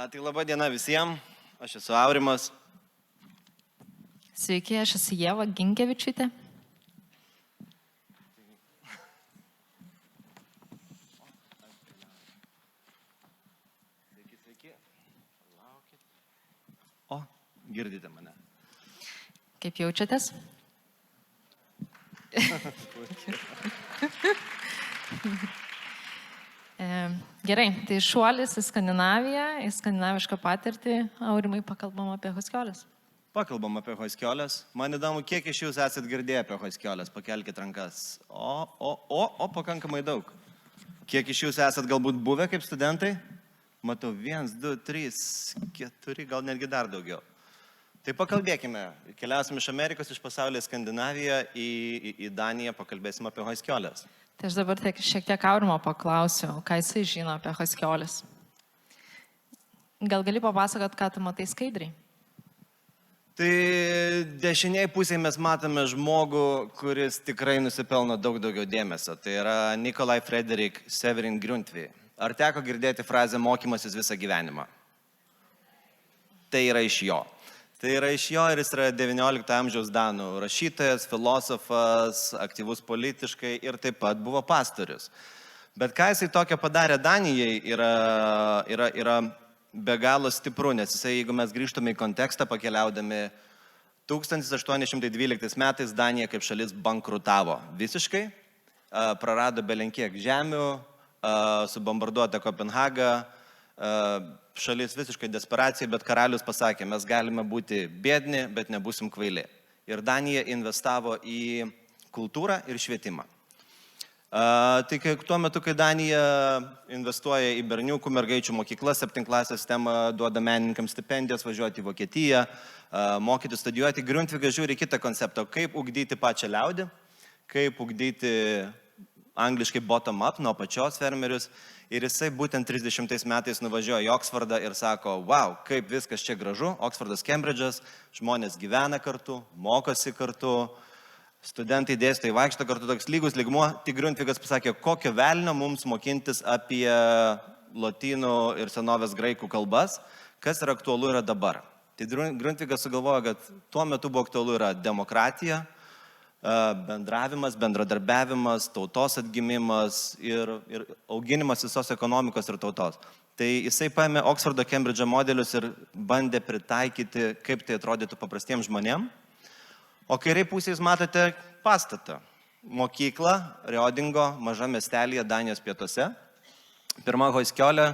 Tai laba diena visiems, aš esu Aurimas. Sveiki, aš esu Ieva Ginkevičiūtė. Sveiki. Laukit. O, girdite mane. Kaip jaučiatės? Gerai, tai šuolis į Skandinaviją, į skandinavišką patirtį. Aurimai, pakalbam apie Hoskiolės. Pakalbam apie Hoskiolės. Man įdomu, kiek iš jūs esat girdėję apie Hoskiolės. Pakelkit rankas. Pakankamai daug. Kiek iš jūs esat galbūt buvę kaip studentai? Matau, 1, 2, 3, 4, gal netgi dar daugiau. Tai pakalbėkime. Keliausim iš Amerikos, iš pasaulio į Skandinaviją, į Daniją, pakalbėsim apie Hoskiolės. Tai aš dabar šiek tiek Aurimo paklausiu, ką jisai žino apie Hoskiolės. Gal gali papasakot, ką tu matai skaidriai? Tai dešiniai pusėje mes matome žmogų, kuris tikrai nusipelno daug daugiau dėmesio. Tai yra Nikolai Frederik Severin Grundtvig. Ar teko girdėti frazę mokymasis visą gyvenimą? Tai yra iš jo. Tai yra iš jo ir jis yra 19 amžiaus danų rašytojas, filosofas, aktyvus politiškai ir taip pat buvo pastorius. Bet ką jisai tokio padarė Danijai yra be galo stipru, nes jisai, jeigu mes grįžtume į kontekstą pakeliaudami, 1812 metais Danija kaip šalis bankrutavo visiškai, prarado belenkiek žemių, subombarduota Kopenhaga, šalis visiškai desperacijai, bet karalius pasakė, mes galime būti bėdni, bet nebūsim kvaili. Ir Danija investavo į kultūrą ir švietimą. Tai tuo metu, kai Danija investuoja į berniukų, mergaičių mokyklas, 7 klasės sistemą, duoda menininkams stipendijas, važiuoti į Vokietiją, mokyti, studijuoti, Grundtvigas žiūri kitą konceptą, kaip ugdyti pačią liaudį, kaip ugdyti angliškai bottom up, nuo pačios fermerius. Ir jisai būtent 30 metais nuvažiuoja į Oksfordą ir sako, wow, kaip viskas čia gražu, Oksfordas, Kembridžas, žmonės gyvena kartu, mokosi kartu, studentai dėstytojai vaikšto kartu, toks lygus lygmuo. Tik Grundtvigas pasakė, kokio velnio mums mokintis apie lotynų ir senovės graikų kalbas, kas yra aktualu yra dabar. Tai Grundtvigas sugalvojo, kad tuo metu buvo aktualu yra demokratija, bendravimas, bendradarbiavimas, tautos atgimimas ir auginimas visos ekonomikos ir tautos. Tai jisai paėmė Oksfordo, Kembridžo modelius ir bandė pritaikyti, kaip tai atrodytų paprastiems žmonėms. O kairiai pusėje jūs matote pastatą. Mokyklą Riodingo mažame miestelyje Danijos pietuose. Pirma Hoskiolė,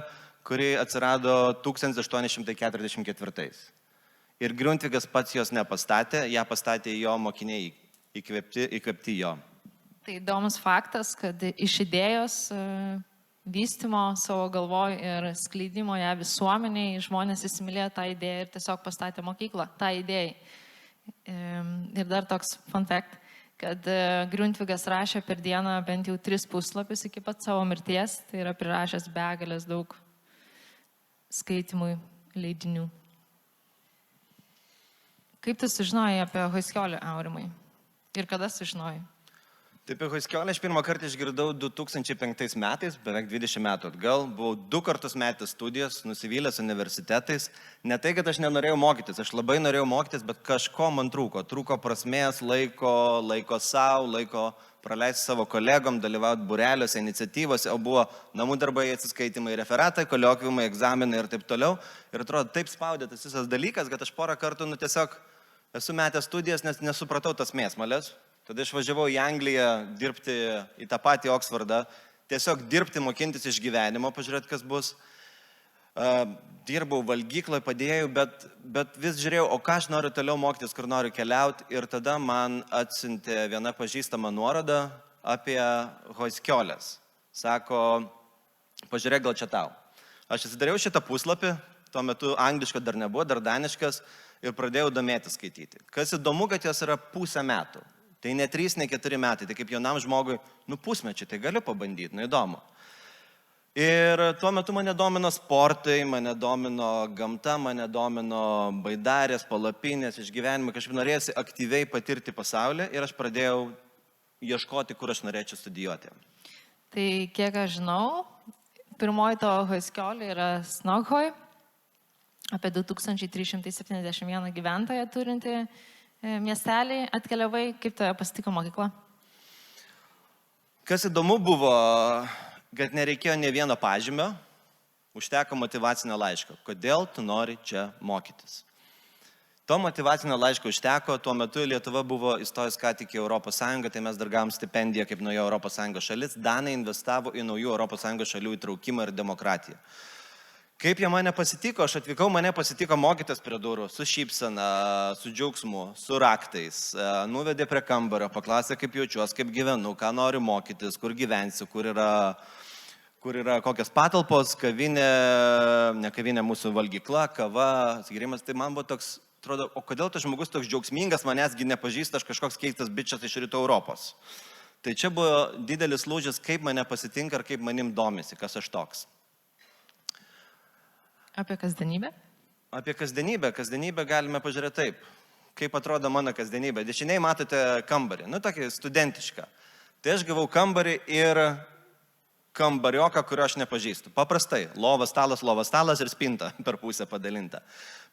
kuri atsirado 1844. Ir Grundtvigas pats jos nepastatė, ją pastatė jo mokiniai įkvėpti jo. Tai įdomus faktas, kad iš idėjos vystymo savo galvoj ir skleidimo ją visuomeniai žmonės įsimylėjo tą idėją ir tiesiog pastatė mokyklą tą idėją. Ir dar toks fun fact, kad Grundtvigas rašė per dieną bent jau 3 puslapius iki pat savo mirties, tai yra prirašęs begalės daug skaitimui leidinių. Kaip tu sužinojai apie Hoskiolę, Aurimai? Ir kada sužinojai? Taip, apie Hoskiolę aš pirmą kartą išgirdau 2005 metais, beveik 20 metų atgal. Buvau 2 kartus metęs studijas, nusivylęs universitetais. Ne tai, kad aš nenorėjau mokytis, aš labai norėjau mokytis, bet kažko man trūko. Trūko prasmės, laiko savo, laiko praleisti savo kolegom, dalyvauti būreliuose, iniciatyvose, o buvo namų darbai, atsiskaitimai, referatai, koliokviumai, egzaminai ir taip toliau. Ir atrodo, taip spaudė tas visas dalykas, kad aš porą kartų tiesiog esu metęs studijas, nes nesupratau tas mėsmalės. Tada išvažiavau į Angliją dirbti į tą patį Oksfordą, tiesiog dirbti, mokintis iš gyvenimo, pažiūrėti, kas bus. Dirbau valgykloje, padėjau, bet vis žiūrėjau, o ką aš noriu toliau mokytis, kur noriu keliauti. Ir tada man atsiuntė viena pažįstama nuoroda apie Hoskiolės. Sako, pažiūrėk, gal čia tau. Aš atsidariau šitą puslapį, tuo metu angliško dar nebuvo, dar daniškas, ir pradėjau domėtis skaityti. Kas įdomu, kad jos yra pusę metų. Tai ne 3, ne 4 metai. Tai kaip jaunam žmogui, pusmečiai, tai galiu pabandyti, įdomu. Ir tuo metu mane domino sportai, mane domino gamta, mane domino baidarės, palapinės, išgyvenimai. Kažkaip norėjusi aktyviai patirti pasaulį ir aš pradėjau ieškoti, kur aš norėčiau studijuoti. Tai kiek aš žinau, pirmoji tavo Hoskiolė yra Snoghoj. apie 2371 gyventoją turinti miestelį atkeliavai. Kaip tave pasitiko mokykla? Kas įdomu buvo, kad nereikėjo ne vieno pažymio, užteko motyvacinio laiško. Kodėl tu nori čia mokytis? To motyvacinio laiško užteko, tuo metu Lietuva buvo įstojus ką tik į ES, tai mes dar gavom stipendiją kaip nauja ES šalis. Danai investavo į naujų ES šalių įtraukimą ir demokratiją. Kaip jie mane pasitiko? Aš atvykau, mane pasitiko mokytas prie durų, su šypsena, su džiaugsmu, su raktais. Nuvedė prie kambario, paklausė, kaip jaučiuos, kaip gyvenu, ką noriu mokytis, kur gyvensiu, kur yra kokios patalpos, kavinė, ne kavinė, mūsų valgykla, kava, atsigėrimas. Tai man buvo toks, atrodo, o kodėl tas žmogus toks džiaugsmingas, manęsgi nepažįsta, aš kažkoks keistas bičias iš Rytų Europos. Tai čia buvo didelis lūžis, kaip mane pasitinka ir kaip manim domisi, kas aš toks. Apie kasdienybę? Apie kasdienybę. Kasdienybę galime pažiūrėti taip. Kaip atrodo mano kasdienybė. Dešiniai matote kambarį, tokį studentišką. Tai aš gavau kambarį ir kambarioką, kurio aš nepažįstu. Paprastai, lovas stalas ir spinta per pusę padalinta.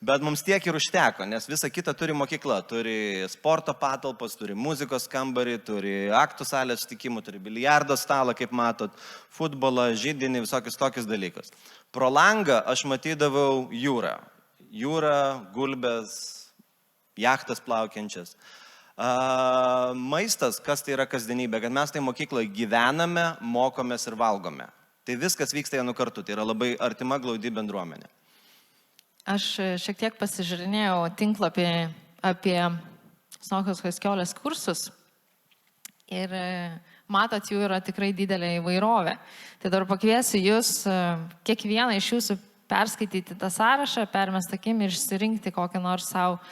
Bet mums tiek ir užteko, nes visa kita turi mokykla. Turi sporto patalpos, turi muzikos kambarį, turi aktų salės sutikimų, turi biliardo stalą, kaip matot, futbolą, židinį, visokius tokius dalykus. Pro langą aš matydavau jūrą. Jūrą, gulbės, jachtas plaukiančias. Maistas, kas tai yra kasdienybė, kad mes tai mokykloje gyvename, mokomės ir valgome. Tai viskas vyksta vienu kartu, tai yra labai artima, glaudi bendruomenė. Aš šiek tiek pasižiūrinėjau tinklapį apie Snohos Haskiolės kursus ir matot, jų yra tikrai didelė įvairovė. Tai dar pakviesiu jūs, kiekvieną iš jūsų perskaityti tą sąrašą, permest akim ir išsirinkti kokią nors savo,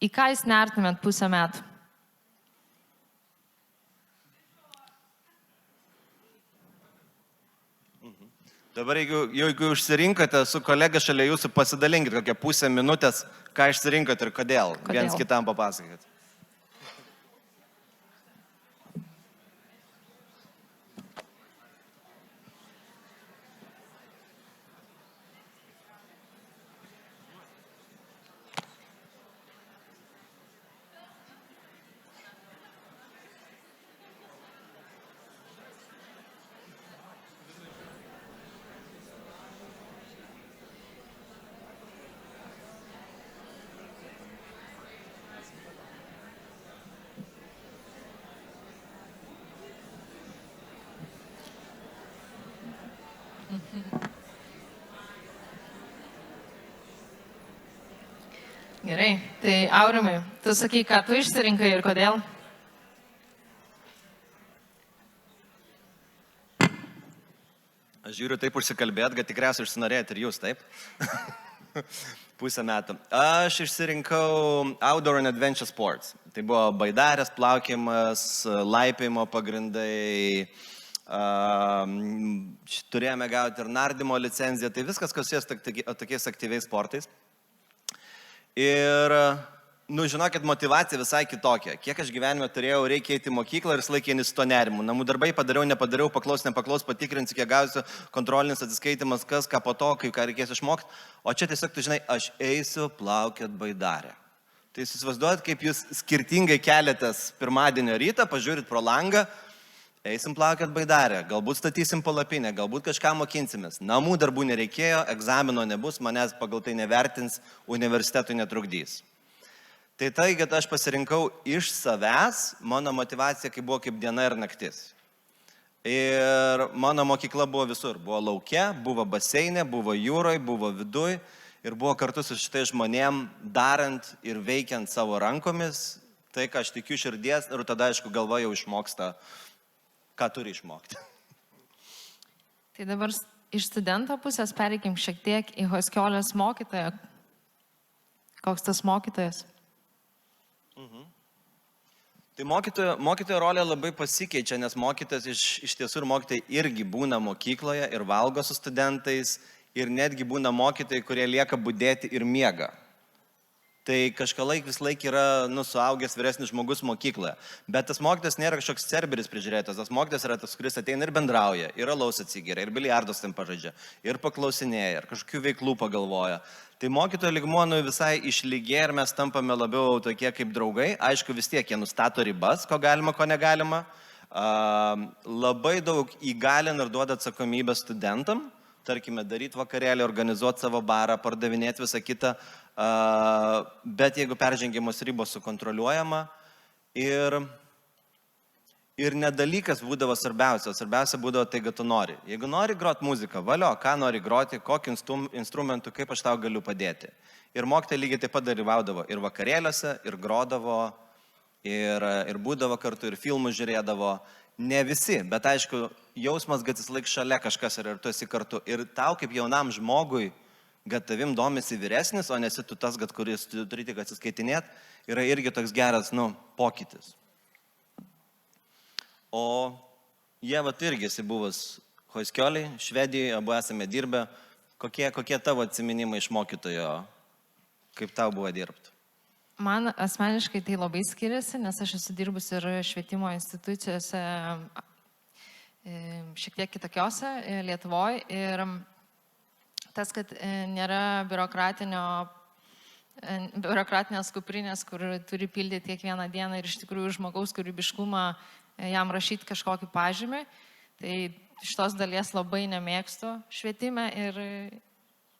į ką jūs nertumėt pusę metų. Dabar jeigu išsirinkote su kolega šalia jūsų, pasidalinkit kokią pusę minutės, ką išsirinkote ir kodėl. Viens kitam papasakokit. Gerai, tai Aurimai, tu sakai, ką tu išsirinkai ir kodėl? Aš žiūriu taip užsikalbėt, kad tikriausiai užsinorėjot ir jūs, taip? Pusę metų. Aš išsirinkau Outdoor and Adventure Sports. Tai buvo baidarės, plaukimas, laipiojimo pagrindai, turėjome gauti ir nardymo licenciją, tai viskas, kas susijęs tokiais aktyviais sportais. Ir, žinokit, motyvacija visai kitokia. Kiek aš gyvenime turėjau, reikia eiti į mokyklą ir laikėnis to nerimu. Namų darbai padariau, nepadariau, paklaus, patikrinsiu, kiek gausiu, kontrolinis atsiskaitimas, kas, ką po to, ką reikės išmokti. O čia tiesiog, tu žinai, aš eisiu plaukiot baidarę. Tai jūs įsivaizduojat, kaip jūs skirtingai keliatės pirmadienio rytą, pažiūrit pro langą, eisim plaukiot baidarę, galbūt statysim palapinę, galbūt kažką mokinsimės. Namų darbų nereikėjo, egzamino nebus, manęs pagal tai nevertins, universitetui netrukdys. Tai, kad aš pasirinkau iš savęs, mano motivacija buvo kaip diena ir naktis. Ir mano mokykla buvo visur, buvo lauke, buvo baseinė, buvo jūroje, buvo viduj ir buvo kartu su šitai žmonėm darant ir veikiant savo rankomis, tai, ką aš tikiu širdies ir tada, aišku, galva jau išmoksta, ką turi išmokti. Tai dabar iš studento pusės pereikim šiek tiek į Haskiolės mokytoją. Koks tas mokytojas? Tai mokytojo rolė labai pasikeičia, nes mokytojas iš tiesų ir mokytojai irgi būna mokykloje ir valgo su studentais ir netgi būna mokytojai, kurie lieka budėti ir miega. Tai kažkalaik vis laik yra suaugęs vyresnis žmogus mokykloje. Bet tas mokytas nėra kažkoks cerberis prižiūrėtas, tas mokytas yra tas, kuris ateina ir bendrauja, ir alaus atsigeria, ir biliardos ten pažaidžia, ir paklausinėja, ir kažkokių veiklų pagalvoja. Tai mokytojo lygmuo visai išlygė ir mes tampame labiau tokie kaip draugai. Aišku, vis tiek jie nustato ribas, ko galima, ko negalima. Labai daug įgalina ir duoda atsakomybę studentam, tarkime, daryti vakarėlį, organizuoti savo barą, pardavinėti visą kitą, bet jeigu peržengiamos ribos sukontroliuojama ir nedalykas būdavo svarbiausia, svarbiausia būdavo tai, kad tu nori. Jeigu nori groti muziką, valio, ką nori groti, kokiu instrumentu, kaip aš tau galiu padėti. Ir mokytojai lygiai taip pat dalyvaudavo ir vakarėliuose, ir grodavo, ir būdavo kartu, ir filmų žiūrėdavo. Ne visi, bet aišku, jausmas, kad jis laik šalia kažkas ir tu esi kartu. Ir tau kaip jaunam žmogui, kad tavim domisi vyresnis, o nesi tu tas, kuris turi tik atsiskaitinėti, yra irgi toks geras, pokytis. O jie irgi esi buvęs Hoiskioliai, Švedijoje, abu esame dirbę. Kokie tavo atsiminimai iš mokytojo, kaip tau buvo dirbti? Man asmeniškai tai labai skiriasi, nes aš esu dirbus ir švietimo institucijose šiek tiek kitokiose Lietuvoje. Ir tas, kad nėra biurokratinės kuprinės, kur turi pildyti kiekvieną dieną ir iš tikrųjų žmogaus kūrybiškumą jam rašyti kažkokį pažymį, tai šitos dalies labai nemėgstu švietime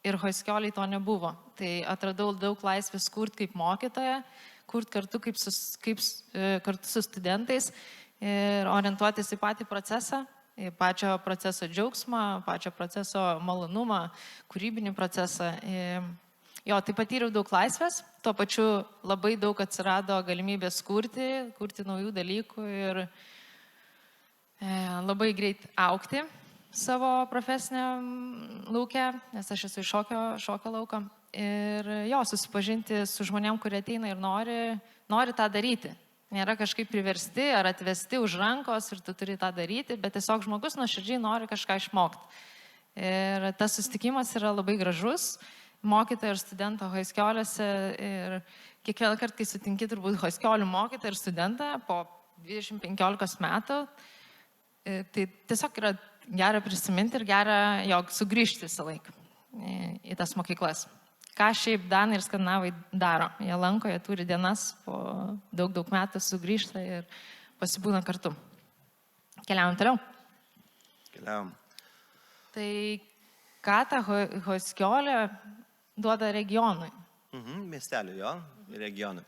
ir Hoiskioliai to nebuvo. Tai atradau daug laisvės kurti kaip mokytoja, kurti kartu kartu su studentais ir orientuotis į patį procesą, į pačio proceso džiaugsmą, pačio proceso malonumą, kūrybinį procesą. Jo, tai patyriau daug laisvės, tuo pačiu labai daug atsirado galimybės kurti naujų dalykų ir labai greit augti savo profesiniam lauke, nes aš esu iš šokio lauko. Ir susipažinti su žmonėm, kurie ateina ir nori tą daryti. Nėra kažkaip priversti ar atvesti už rankos ir tu turi tą daryti, bet tiesiog žmogus nuoširdžiai nori kažką išmokti. Ir tas susitikimas yra labai gražus. Mokytojo ir studento Hoiskioliuose ir kiekvieną kartą, kai sutinki turbūt Hoiskiolių mokytoją ir studentą po 20-15 metų, tai tiesiog yra gera prisiminti ir gera, jog sugrįžti visą laiką į tas mokyklas. Ką šiaip Danai ir Skandinavai daro. Jie lanko, jie turi dienas, po daug metų sugrįžta ir pasibūna kartu. Keliaujam toliau. Keliaujam. Tai ką ta Hoiskiolė duoda regionui? Miesteliui, regionui.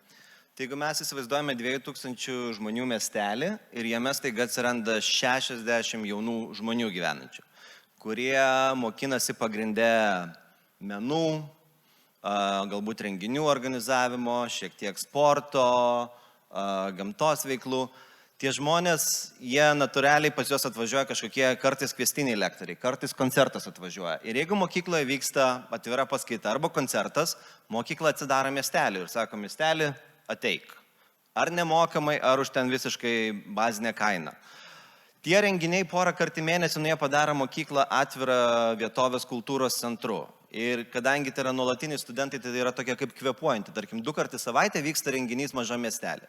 Tai jeigu mes įsivaizduojame 2000 žmonių miestelį ir jame staiga atsiranda 60 jaunų žmonių gyvenančių, kurie mokinasi pagrindę menų, galbūt renginių organizavimo, šiek tiek sporto, gamtos veiklų. Tie žmonės, jie natūraliai pas juos atvažiuoja kažkokie kartais kviestiniai lektoriai, kartais koncertas atvažiuoja. Ir jeigu mokykloje vyksta atvira paskaita arba koncertas, mokykla atsidaro miestelį ir sako, miestelį, ateik. Ar nemokamai, ar už ten visiškai bazinę kainą. Tie renginiai porą kartų mėnesį jie padaro mokyklą atvirą vietovės kultūros centru. Ir kadangi tai yra nuolatiniai studentai, tai yra tokia kaip kvėpuojanti. Tarkim, 2 kartus į savaitę vyksta renginys mažam miestelį.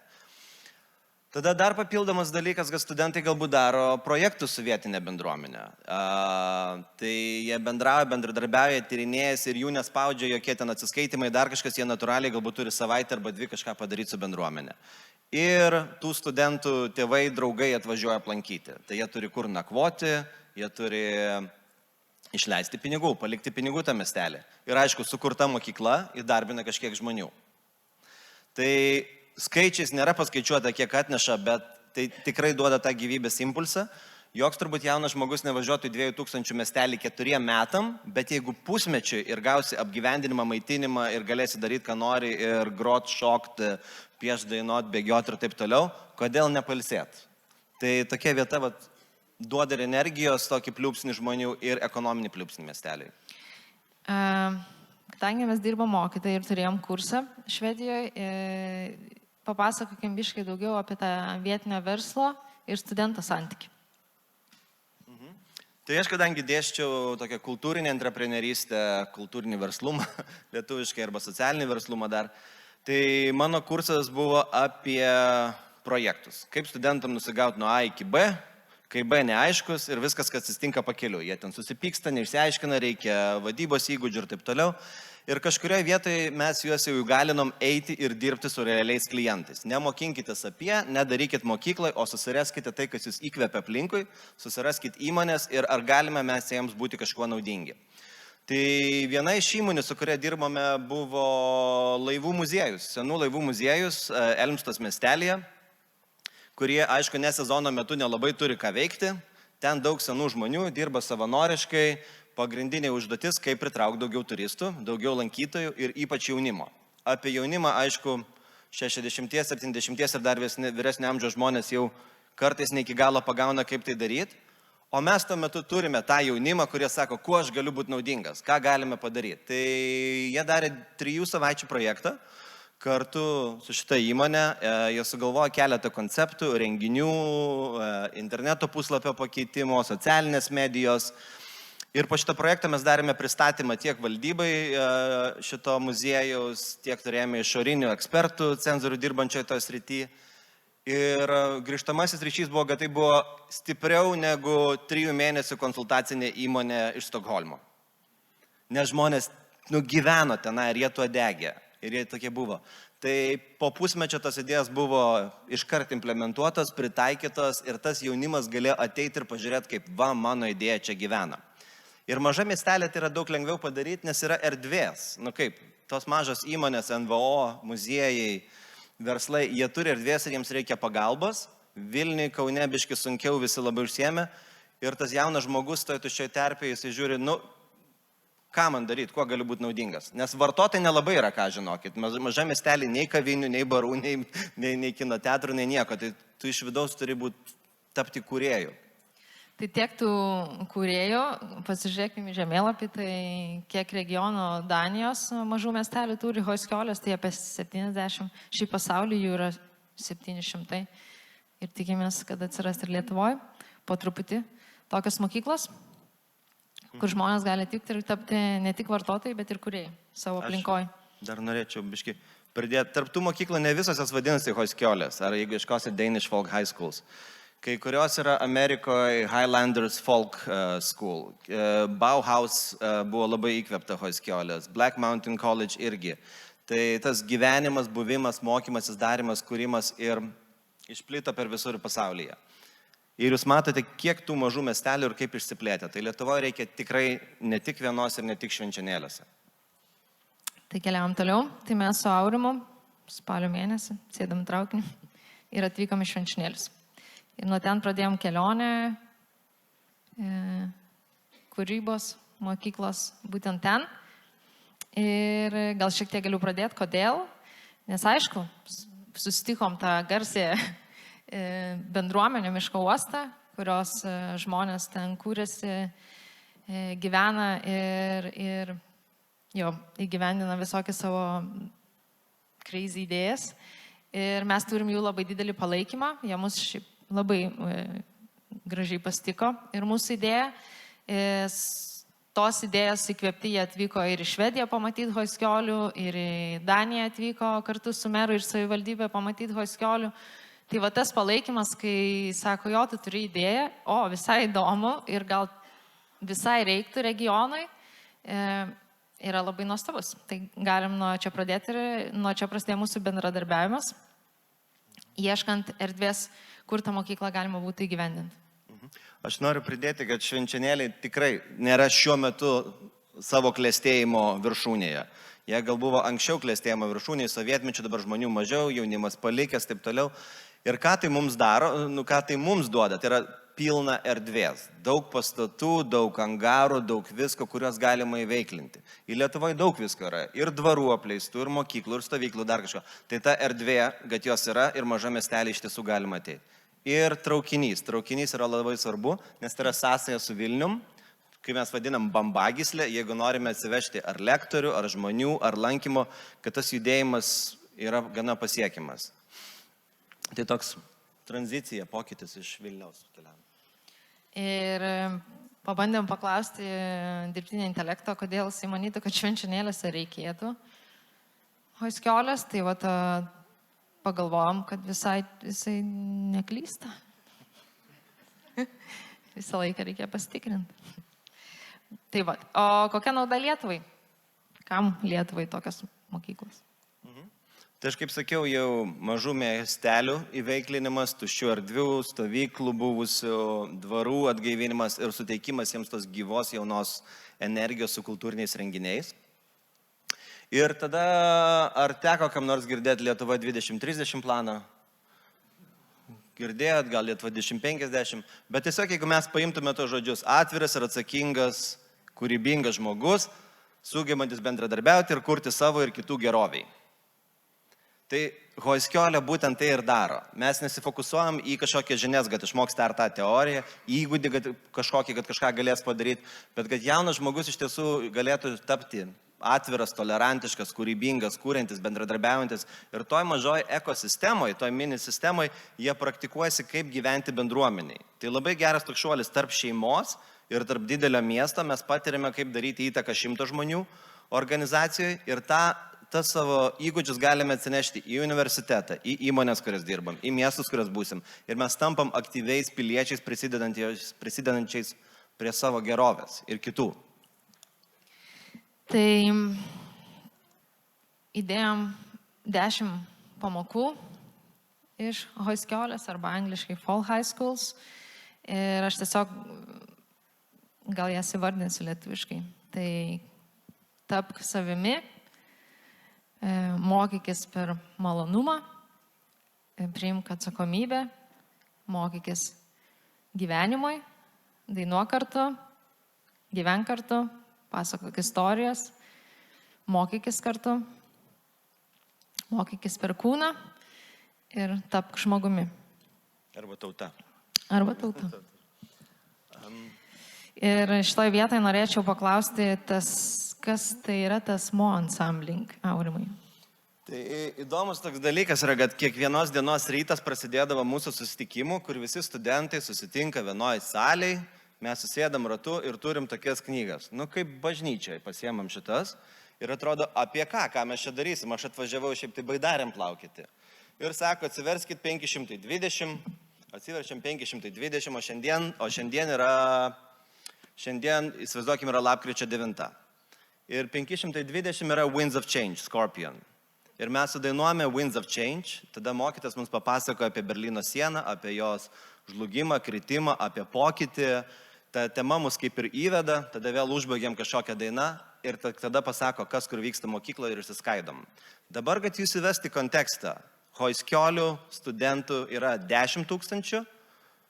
Tada dar papildomas dalykas, kad studentai galbūt daro projektus su vietinė bendruomenė. Tai jie bendradarbiauja, tyrinėjasi ir jų nespaudžia jokie ten atsiskaitimai, dar kažkas, jie natūraliai galbūt turi savaitę arba 2 kažką padaryti su bendruomenė. Ir tų studentų tėvai, draugai atvažiuoja aplankyti. Tai jie turi kur nakvoti, jie turi išleisti pinigų, palikti pinigų tą miestelį. Ir aišku, sukurta mokykla įdarbina kažkiek žmonių. Tai skaičiais nėra paskaičiuota, kiek atneša, bet tai tikrai duoda tą gyvybės impulsą. Joks turbūt jaunas žmogus nevažiuotų į 2000 miestelį 4 metam, bet jeigu pusmečiui ir gausi apgyvendinimą, maitinimą ir galėsi daryti, ką nori, ir grot, šokti, pieš, dainuot, bėgioti ir taip toliau, kodėl nepalsėt? Tai tokia vieta duoda ir energijos, tokį pliūpsnį žmonių ir ekonominį pliūpsnį miesteliui. Kadangi mes dirbom mokytojai ir turėjom kursą Švedijoje, papasakokim biškai daugiau apie tą vietinio verslo ir studento santykį. Tai aš kadangi dėsčiau tokią kultūrinę antreprenerystę, kultūrinį verslumą, lietuviškai arba socialinį verslumą dar, Tai mano kursas buvo apie projektus. Kaip studentam nusigauti nuo A iki B, kai B neaiškus ir viskas, kas atsitinka pakeliu. Jie ten susipyksta, neišsiaiškina, reikia vadybos įgūdžių ir taip toliau. Ir kažkurioje vietoje mes juos jau įgalinom eiti ir dirbti su realiais klientais. Nemokinkitės apie, nedarykit mokyklai, o susiraskite tai, kas jūs įkvepia aplinkui, susiraskite įmonės ir ar galime mes jiems būti kažkuo naudingi. Tai viena iš įmonių, su kuria dirbome, buvo laivų muziejus, senų laivų muziejus Elmstos miestelėje, kurie, aišku, ne sezono metu nelabai turi ką veikti. Ten daug senų žmonių dirba savanoriškai, pagrindinė užduotis, kaip pritraukti daugiau turistų, daugiau lankytojų ir ypač jaunimo. Apie jaunimą, aišku, 60, 70 ir dar vyresnio amžiaus žmonės jau kartais ne iki galo pagauna, kaip tai daryti. O mes tuo metu turime tą jaunimą, kurie sako, kuo aš galiu būti naudingas, ką galime padaryti. Tai jie darė 3 savaičių projektą kartu su šita įmonė. Jie sugalvojo keletą konceptų, renginių, interneto puslapio pakeitimo, socialinės medijos. Ir po šitą projektą mes darėme pristatymą tiek valdybai šito muziejaus, tiek turėjome išorinių ekspertų, cenzorių dirbančioje toje srityje. Ir grįžtamasis ryšys buvo, kad tai buvo stipriau negu 3 mėnesių konsultacinė įmonė iš Stokholmo. Nes žmonės gyveno tenai ir jie tuo degė. Ir jie tokie buvo. Tai po pusmečio tos idėjos buvo iškart implementuotos, pritaikytos ir tas jaunimas galėjo ateiti ir pažiūrėti, kaip va, mano idėja čia gyvena. Ir maža miestelė tai yra daug lengviau padaryti, nes yra erdvės. Kaip, tos mažos įmonės, NVO, muziejai, verslai, jie turi erdvės ir jiems reikia pagalbos. Vilniui, Kaune, biški sunkiau, visi labai užsiėmė. Ir tas jaunas žmogus toje tuščioje terpėje, jisai žiūri, ką man daryti, kuo galiu būti naudingas. Nes vartotojai nelabai yra, ką žinokit. Maža miestelė, nei kavinių, nei barų, nei kino teatrų, nei nieko. Tai tu iš vidaus turi tapti kūrėjų. Tai tiek tų kūrėjų, pasižiūrėkime į žemėlapį, tai kiek regiono Danijos mažų miestelių turi hoskiolės, tai apie 70, šį pasaulį jų yra 700 ir tikimės, kad atsiras ir Lietuvoje po truputį tokios mokyklos, kur žmonės gali tikti ir tapti ne tik vartotojai, bet ir kūrėjai savo aplinkoje. Dar norėčiau biški pridėti, tarp tų mokyklų ne visos jas vadinasi hoskiolės, ar jeigu iškosit Danish Folk High Schools. Kai kurios yra Amerikoje Highlanders Folk School. Bauhaus buvo labai įkvėpta hoskiolės. Black Mountain College irgi. Tai tas gyvenimas, buvimas, mokymasis, darimas, kūrimas ir išplito per visur pasaulyje. Ir jūs matote, kiek tų mažų miestelių ir kaip išsiplėtė. Tai Lietuvoje reikia tikrai ne tik vienos ir ne tik švenčionėliuose. Tai keliavom toliau. Tai mes su Aurimu spalio mėnesį sėdam traukinį ir atvykom į švenčionėlius. Ir nuo ten pradėjom kelionę, kūrybos, mokyklos būtent ten. Ir gal šiek tiek galiu pradėti, kodėl. Nes aišku, susitikom tą garsę bendruomenę Miško uostą, kurios žmonės ten kūrėsi, gyvena ir įgyvendina visokias savo crazy idėjas. Ir mes turim jų labai didelį palaikymą, jie mus šiaip labai gražiai pasitiko ir mūsų idėja. Tos idėjos įkvėpti jie atvyko ir į Švediją pamatyti hoskiolių, ir į Daniją atvyko kartu su meru ir savivaldybė pamatyti hoskiolių. Tai va tas palaikymas, kai sako, jo, tu turi idėją, visai įdomu ir gal visai reiktų regionui, yra labai nuostabus. Tai galim nuo čia pradėti ir nuo čia prasidėjo mūsų bendradarbiavimas, ieškant erdvės, kur tą mokyklą galima būtų įgyvendinti. Aš noriu pridėti, kad švenčionėliai tikrai nėra šiuo metu savo klestėjimo viršūnėje. Jie gal buvo anksčiau klestėjimo viršūnėje, sovietmečių, dabar žmonių mažiau, jaunimas palikęs, taip toliau. Ir ką tai mums daro, ką tai mums duoda, tai yra pilna erdvės. Daug pastatų, daug angarų, daug visko, kuriuos galima įveiklinti. Į Lietuvoje daug visko yra. Ir dvarų apleistų, ir mokyklų, ir stovyklų, dar kažko. Tai ta erdvė, kad jos yra ir maža miestelė iš tiesų galima ateiti. Ir traukinys. Traukinys yra labai svarbu, nes tai yra sąsaja su Vilnium, kai mes vadinam bambagyslę, jeigu norime atsivežti ar lektorių, ar žmonių, ar lankymo, kad tas judėjimas yra gana pasiekiamas. Tai toks tranzicija, pokytis iš Vilniaus keliam. Ir pabandėm paklausti dirbtinio intelekto, kodėl jisai manytų, kad švenčionėliuose reikėtų Hoiskiolės, tai vat, pagalvojom, kad visai neklysta. Visą laiką reikia pasitikrinti. Tai va, o kokia nauda Lietuvai? Kam Lietuvai tokios mokyklos? Tai aš kaip sakiau, jau mažų miestelių įveiklinimas, tuščių erdvių, stovyklų buvusių, dvarų atgaivinimas ir suteikimas jiems tos gyvos jaunos energijos su kultūriniais renginiais. Ir tada, ar teko kam nors girdėti Lietuva 2030 planą? Girdėjot, gal Lietuva 2050, bet tiesiog jeigu mes paimtume tos žodžius, atviras ir atsakingas, kūrybingas žmogus, sugebantis bendradarbiauti ir kurti savo ir kitų geroviai. Tai Hoiskiolė būtent tai ir daro. Mes nesifokusuojam į kažkokią žinias, kad išmoksti ar tą teoriją, įgūdį, kad kažką galės padaryti, bet kad jaunas žmogus iš tiesų galėtų tapti atviras, tolerantiškas, kūrybingas, kūrintis, bendradarbiaujantis. Ir toj mažoj ekosistemoje, toj mini sistemoje jie praktikuojasi, kaip gyventi bendruomeniai. Tai labai geras toks šuolis tarp šeimos ir tarp didelio miesto. Mes patiriame, kaip daryti įtaką 100 žmonių organizacijoje ir tas savo įgūdžius galime atsinešti į universitetą, į įmonės, kurias dirbam, į miestus, kurias būsim. Ir mes tampam aktyviais piliečiais, prisidedančiais prie savo gerovės ir kitų. Tai įdėjom 10 pamokų iš Hoiskiolės arba angliškai Fall High Schools. Ir aš tiesiog gal jas įvardinsiu lietuviškai. Tai tapk savimi, mokykis per malonumą, priimk atsakomybę, mokykis gyvenimui, dainuok kartu, gyvenk kartu, pasakok istorijas, mokykis kartu, mokykis per kūną ir tapk žmogumi. Arba tauta. Arba tauta. Ir šitoj vietoj norėčiau paklausti, kas tai yra tas Mo ansambling, Aurimai? Tai įdomus toks dalykas yra, kad kiekvienos dienos rytas prasidėdavo mūsų susitikimu, kur visi studentai susitinka vienoj salėj, mes susėdam ratu ir turim tokias knygas. Nu, kaip bažnyčiai pasiemam šitas ir atrodo, apie ką mes čia darysim. Aš atvažiavau šiaip tai baidarėm plaukyti. Ir sako, atsiverskit 520, atsiverčiam 520, o šiandien, įsivaizduokim, yra lapkričio 9. Ir 520 yra Winds of Change, Scorpion. Ir mes sudainuojame Winds of Change, tada mokytas mums papasakoja apie Berlyno sieną, apie jos žlugimą, kritimą, apie pokytį. Ta tema mus kaip ir įveda, tada vėl užbaigiam kažkokią dainą ir tada pasako, kas kur vyksta mokykloje ir išsiskaidom. Dabar, kad jūs įvesti kontekstą, Hoiskiolių studentų yra 10 000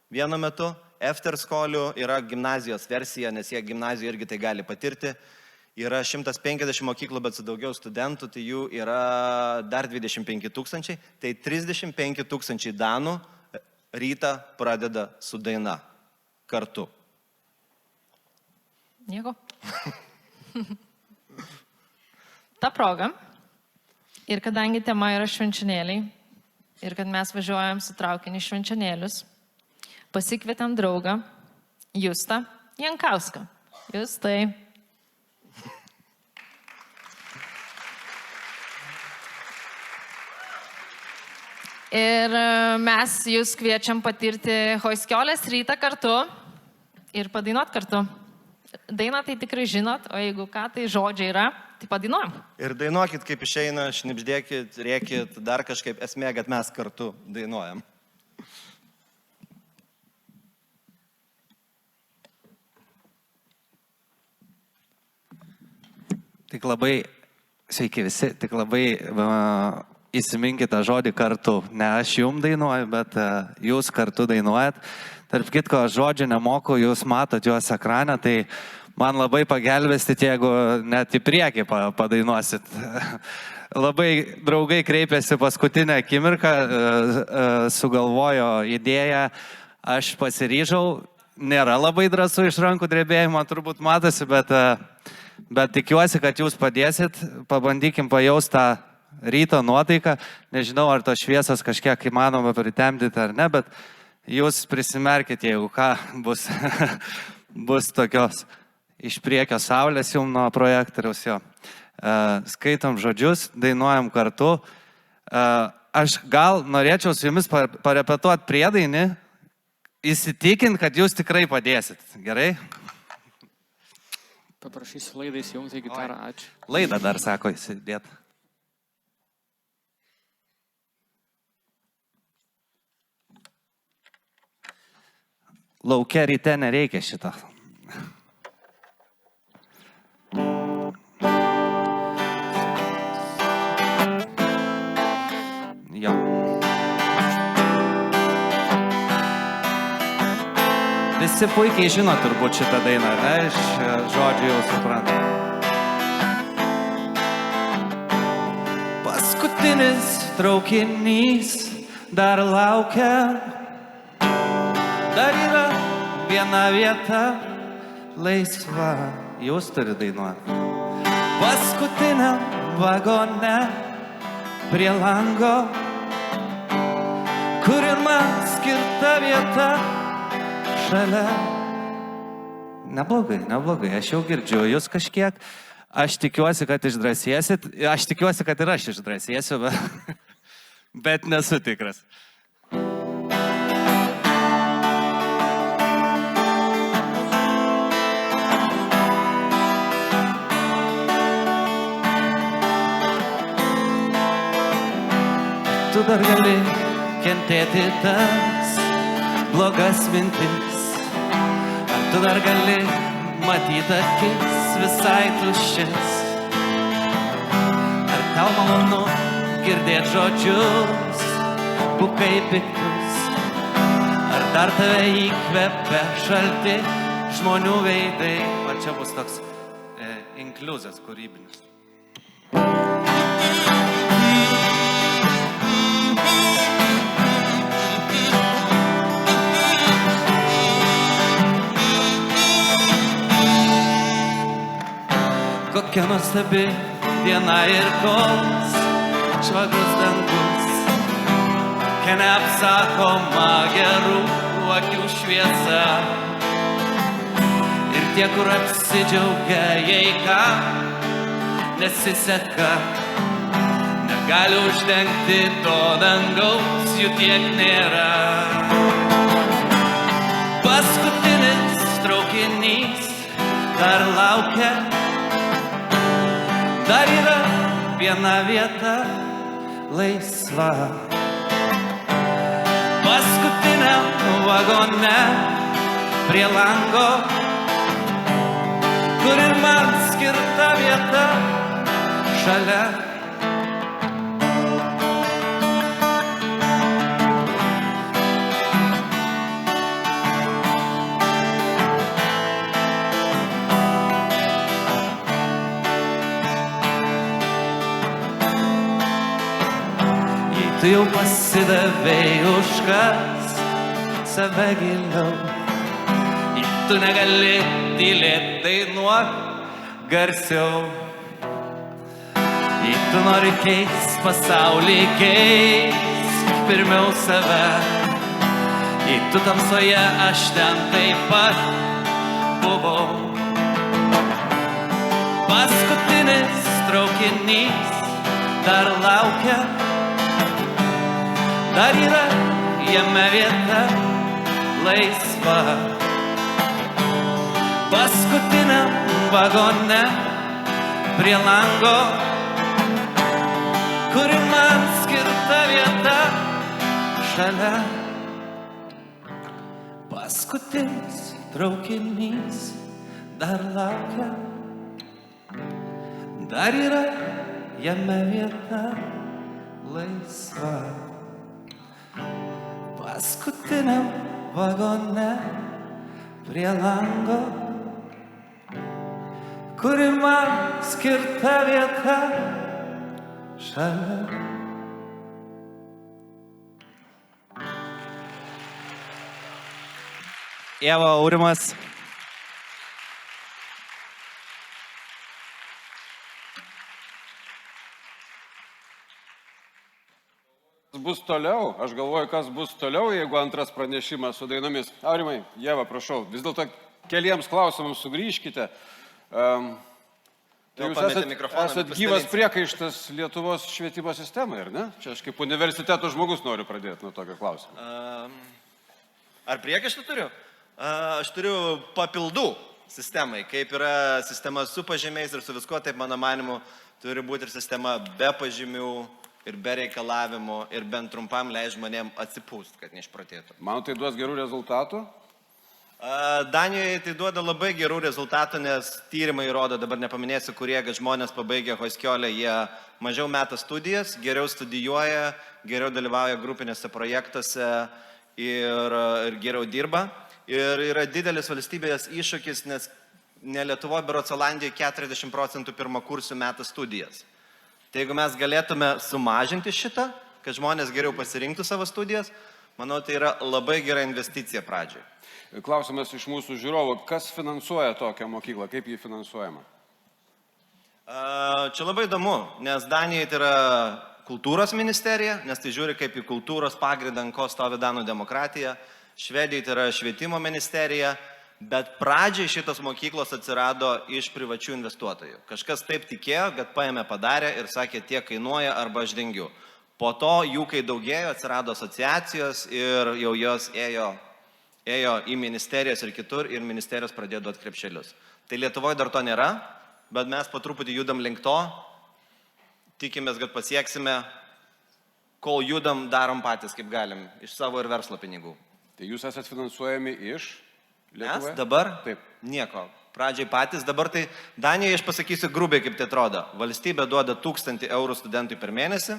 vienu metu, Efterskolių yra gimnazijos versija, nes jie gimnazijoje irgi tai gali patirti. Yra 150 mokyklų, bet su daugiau studentų, tai jų yra dar 25 000. Tai 35 000 danų rytą pradeda su daina kartu. Nieko. Ta proga. Ir kadangi tema yra švenčionėliai, ir kad mes važiuojam su traukiniu švenčionėlius, pasikvietėm draugą Justą Jankauską. Justai. Ir mes jūs kviečiam patirti Hoiskiolės rytą kartu ir padainuot kartu. Dainą tai tikrai žinot, o jeigu ką, tai žodžiai yra, tai padainuojam. Ir dainuokit, kaip išeina, šnipždėkit, rėkit, dar kažkaip esmė, kad mes kartu dainuojam. Tik labai, sveiki visi, tik labai įsiminkite tą žodį kartu. Ne aš jums dainuoju, bet jūs kartu dainuojat. Tarp kitko, žodžių nemoku, jūs matot juos ekrane, tai man labai pagelbėsit, jeigu net į priekį padainuosit. Labai draugai kreipėsi paskutinę akimirką, sugalvojo idėją, aš pasiryžau, nėra labai drąsu iš rankų drebėjimo, turbūt matosi, bet tikiuosi, kad jūs padėsit, pabandykim pajausti tą ryto nuotaiką. Nežinau, ar tos šviesas kažkiek įmanoma pritemdyti ar ne, bet jūs prisimerkite, jeigu ką, bus tokios iš priekio saulės jums nuo projektoriaus jo. skaitom žodžius, dainuojam kartu. Aš gal norėčiau su jumis parepetuoti priedainį, įsitikinti, kad jūs tikrai padėsit. Gerai? Paprašysiu laidą įsijungti gitarą, ačiū. Laidą dar sako įsidėt. Laukia ryte nereikia šito. Jo. Visi puikiai žino turbūt šitą dainą, ne? Iš žodžių jau suprantu. Paskutinis traukinys dar laukia. Dar yra viena vieta laisva. Jūs turi dainuoti. Paskutiniam vagone prie lango, kur ir man skirta vieta šalia. Neblogai, neblogai, aš jau girdžiu jūs kažkiek. Aš tikiuosi, kad išdrąsėsit. Aš tikiuosi, kad ir aš išdrąsėsiu, bet nesu tikras. Tu dar gali kentėti tas blogas mintis. Ar tu dar gali matyti akis visai tuščias? Ar tau malonu girdėti žodžius, bukai piktus? Ar dar tave įkvepia šalti žmonių veidai? O čia bus toks inkliuzas kūrybinis. Kokia nuostabi diena ir koks švagrus dangus, kokia neapsakoma gerų akių šviesa. Ir tie, kur apsidžiaugia, jei ką nesiseka, negali uždengti to dangaus, jų tiek nėra. Paskutinis traukinys dar laukia. Dar yra viena vieta laisva. Paskutiniam vagone prie lango, kur ir man skirta vieta šalia. Tu jau pasidavei už save giliau. Tu negali tylėt, dainuok garsiau. Tu nori keist pasaulį, keisk pirmiau save. Tu tamsoje, aš ten taip pat buvau. Paskutinis traukinys dar laukia. Dar yra jame vieta laisva. Paskutiniam vagone prie lango, kur ir man skirta vieta šalia. Paskutinis traukinys dar laukia. Dar yra jame vieta laisva. Paskutiniam vagone prie lango, kur ir man skirta vieta šalia. Ieva, Aurimas. Bus toliau, aš galvoju, kas bus toliau, jeigu antras pranešimas su dainomis. Aurimai, Ieva, prašau, vis dėlto keliems klausimams sugrįžkite. Tai jūs pametė mikrofoną, esat bet gyvas pasidalinsit. priekaištas Lietuvos švietimo sistemai, ar ne? Čia aš kaip universiteto žmogus noriu pradėti nuo tokio klausimo. Ar priekaištą turiu? Aš turiu papildų sistemai. Kaip yra sistema su pažymiais ir su viskuo, taip mano manimu turi būti ir sistema be pažymių ir be reikalavimų ir bent trumpam leidž žmonėm atsipūst, kad neišprotėtų. Man tai duos gerų rezultatų? Danijoje tai duoda labai gerų rezultatų, nes tyrimai rodo, dabar nepaminėsiu, kurie, kad žmonės pabaigę Hoskiolę, jie mažiau meta studijas, geriau studijuoja, geriau dalyvauja grupinėse projektuose ir geriau dirba. Ir yra didelis valstybės iššūkis, nes ne Lietuvoje, berods Olandijoje 40% pirmakursių meta studijas. Tai jeigu mes galėtume sumažinti šitą, kad žmonės geriau pasirinktų savo studijas, manau, tai yra labai gera investicija pradžiai. Klausimas iš mūsų žiūrovų, kas finansuoja tokią mokyklą, kaip jį finansuojama? Čia labai įdomu, nes Danijoje tai yra kultūros ministerija, nes tai žiūri kaip į kultūros pagrindą, ant ko stovi Danų demokratija. Švedijoje tai yra švietimo ministerija, bet pradžiai šitos mokyklos atsirado iš privačių investuotojų. Kažkas taip tikėjo, kad paėmė, padarė ir sakė, tiek kainuoja arba aš dengiu. Po to jų, kai daugėjo, atsirado asociacijos ir jau jos ėjo į ministerijas ir kitur ir ministerijos pradėjo duoti krepšelius. Tai Lietuvoje dar to nėra, bet mes po truputį judam link to, tikimės, kad pasieksime, kol judam, darom patys kaip galim, iš savo ir verslo pinigų. Tai jūs esat finansuojami iš Lietuvoje? Mes dabar? Taip. Nieko. Pradžiai patys, dabar tai Danijoje, aš pasakysiu grubiai, kaip tai atrodo. Valstybė duoda 1000 eurų studentui per mėnesį,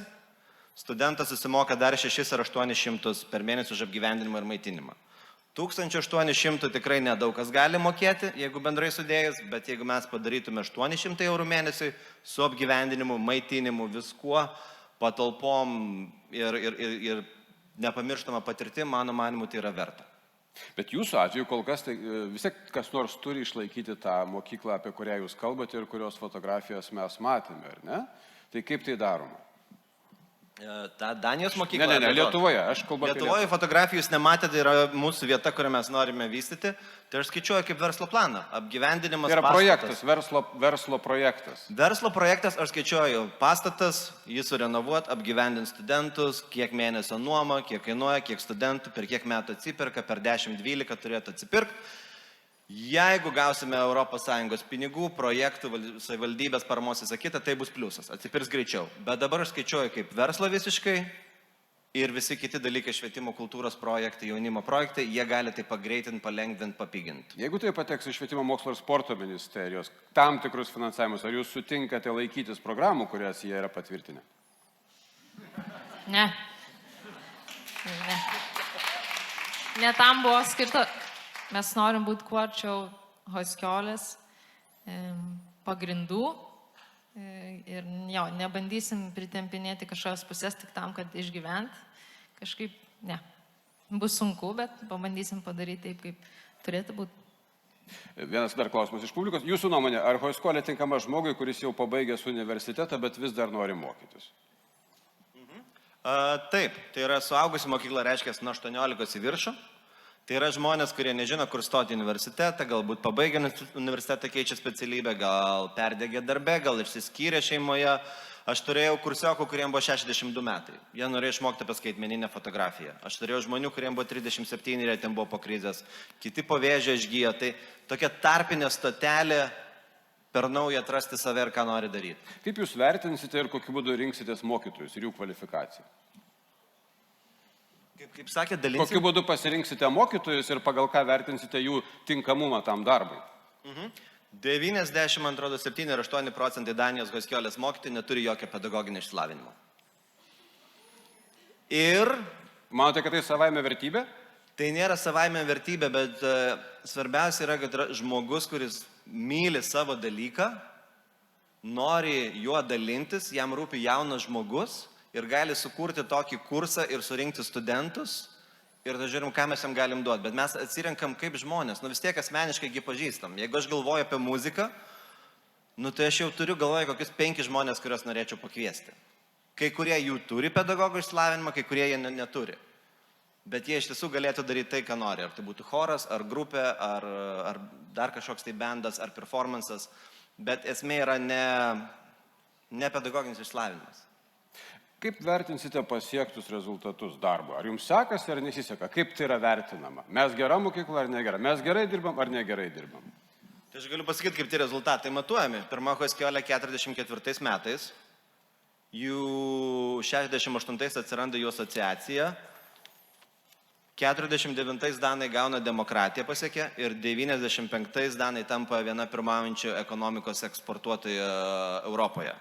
studentas susimoka dar 600 ar 800 per mėnesį už apgyvendinimą ir maitinimą. 1800 tikrai nedaug kas gali mokėti, jeigu bendrai sudėjus, bet jeigu mes padarytume 800 eurų mėnesiui su apgyvendinimu, maitinimu, viskuo, patalpom ir nepamirštama patirtim, mano manimu, tai yra verta. Bet jūsų atveju kol kas tai vis tiek kas nors turi išlaikyti tą mokyklą, apie kurią jūs kalbate ir kurios fotografijas mes matėme, ar ne? Tai kaip tai daroma? Ta Danijos mokykla. Ne, Lietuvoje. Aš kalbu apie Lietuvoje fotografijų jūs nematėte, tai yra mūsų vieta, kurią mes norime vystyti. Tai aš skaičiuoju kaip verslo planą. Apgyvendinimas. Tai yra pastatas. projektas, verslo projektas. Verslo projektas, aš skaičiuoju pastatas, jį surenovuot, apgyvendinti studentus, kiek mėnesio nuoma, kiek kainuoja, kiek studentų, per kiek metų atsiperka, per 10-12 turėtų atsipirkti. Jeigu gausime ES pinigų, projektų, savivaldybės paramos visą kitą, tai bus pliusas, atsipirks greičiau. Bet dabar aš skaičiuoju kaip verslo visiškai ir visi kiti dalykai, švietimo kultūros projektai, jaunimo projektai, jie gali tai pagreitinti, palengvinti, papiginti. Jeigu tai pateks į švietimo mokslo ir sporto ministerijos tam tikrus finansavimus, ar jūs sutinkate laikytis programų, kurias jie yra patvirtinę? Ne. Ne tam buvo skirta. Mes norim būti kuo arčiau Hoskiolės pagrindų ir jo, nebandysim pritempinėti kažkokios pusės tik tam, kad išgyvent. Kažkaip, ne. Bus sunku, bet pabandysim padaryti taip, kaip turėtų būti. Vienas dar klausimas iš publikos. Jūsų nuomonė, ar Hoskolė tinkama žmogui, kuris jau pabaigęs universitetą, bet vis dar nori mokytis? Taip, tai yra suaugusi mokykla, reiškia nuo 18 į viršų. Tai yra žmonės, kurie nežino, kur stoti į universitetą, galbūt pabaigę universitetą keičia specialybę, gal perdegė darbe, gal išsiskyrė šeimoje. Aš turėjau kursiokų, kuriems buvo 62 metai. Jie norėjo išmokti apie skaitmeninę fotografiją. Aš turėjau žmonių, kuriems buvo 37 ir ten buvo po krizės. Kiti po vėžio išgyjo. Tai tokia tarpinė stotelė per naują atrasti save ir ką nori daryti. Kaip jūs vertinsite ir kokiu būdu rinksitės mokytojus ir jų kvalifikaciją? Kaip sakė, dalinsis. Kokiu būdu pasirinksite mokytojus ir pagal ką vertinsite jų tinkamumą tam darbui? 97 ir 8% Danijos Hoskiolės mokytojų neturi jokio pedagoginio išsilavinimo. Ir manote, kad tai savaime vertybė? Tai nėra savaime vertybė, bet svarbiausia yra, kad yra žmogus, kuris myli savo dalyką, nori juo dalintis, jam rūpi jaunas žmogus ir gali sukurti tokį kursą ir surinkti studentus ir tada žiūrim, ką mes jam galim duoti. Bet mes atsirenkam kaip žmonės, vis tiek asmeniškai jį pažįstam. Jeigu aš galvoju apie muziką, tai aš jau turiu galvoje kokius 5 žmonės, kuriuos norėčiau pakviesti. Kai kurie jų turi pedagogo išsilavinimą, kai kurie jie neturi. Bet jie iš tiesų galėtų daryti tai, ką nori. Ar tai būtų choras, ar grupė, ar dar kažkoks tai bendas, ar performances. bet esmė yra ne pedagoginis išlavinimas. Kaip vertinsite pasiektus rezultatus darbo? Ar jums sekasi ar nesiseka? Kaip tai yra vertinama? Mes gera mokykla ar negera? Mes gerai dirbam ar negerai dirbam? Tai aš galiu pasakyti, kaip tie rezultatai matuojami. Pirma Hoskiolė 44 metais, jų 68 atsiranda jų asociacija, 49 Danai gauna demokratiją pasiekė ir 95 Danai tampa viena pirmaujančių ekonomikos eksportuotoja Europoje.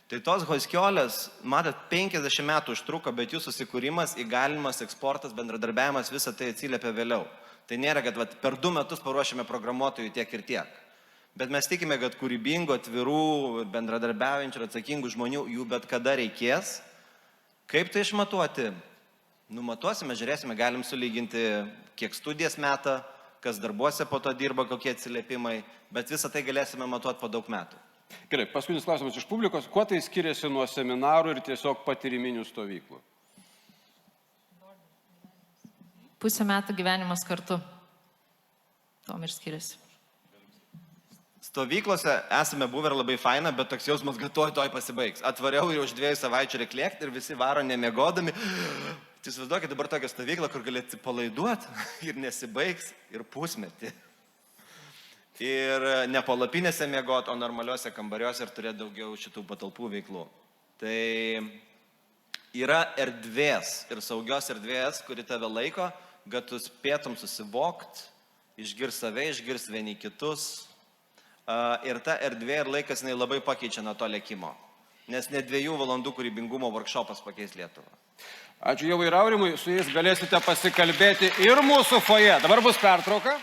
Tai tos Hoskiolės, matot, 50 metų užtruko, bet jų susikūrimas, įgalimas, eksportas, bendradarbiavimas, visą tai atsiliepia vėliau. Tai nėra, kad per 2 metus paruošėme programuotojų tiek ir tiek. Bet mes tikime, kad kūrybingų, atvirų, bendradarbiaujančių ir atsakingų žmonių jų bet kada reikės. Kaip tai išmatuoti? Numatuosime, žiūrėsime, galim sulyginti, kiek studijas meta, kas darbuose po to dirba, kokie atsiliepimai, bet visą tai galėsime matuoti po daug metų. Gerai, paskutinis klausimas iš publikos. Kuo tai skiriasi nuo seminarų ir tiesiog patyriminių stovyklų? Pusę metų gyvenimas kartu. Tom ir skiriasi. Stovyklose esame buvę ir labai faina, bet toks jausmas, kad toj pasibaigs. Atvariau ir už 2 savaičių reikia lėkti ir visi varo nemiegodami. Tai įsivaizduokit dabar tokią stovyklą, kur gali atsipalaiduoti ir nesibaigs ir pusmetį. Ir ne palapinėse miegoti, o normaliuose kambariuose ir turėti daugiau šitų patalpų veiklų. Tai yra erdvės ir saugios erdvės, kuri tave laiko, kad tu spėtum susivokti, išgirsti save, išgirsti vieni kitus. Ir ta erdvė ir laikas labai pakeičia nuo to lėkimo. Nes ne 2 valandų kūrybingumo workshopas pakeis Lietuvą. Ačiū Ievai ir Aurimui, su jais galėsite pasikalbėti ir mūsų foje. Dabar bus pertrauka.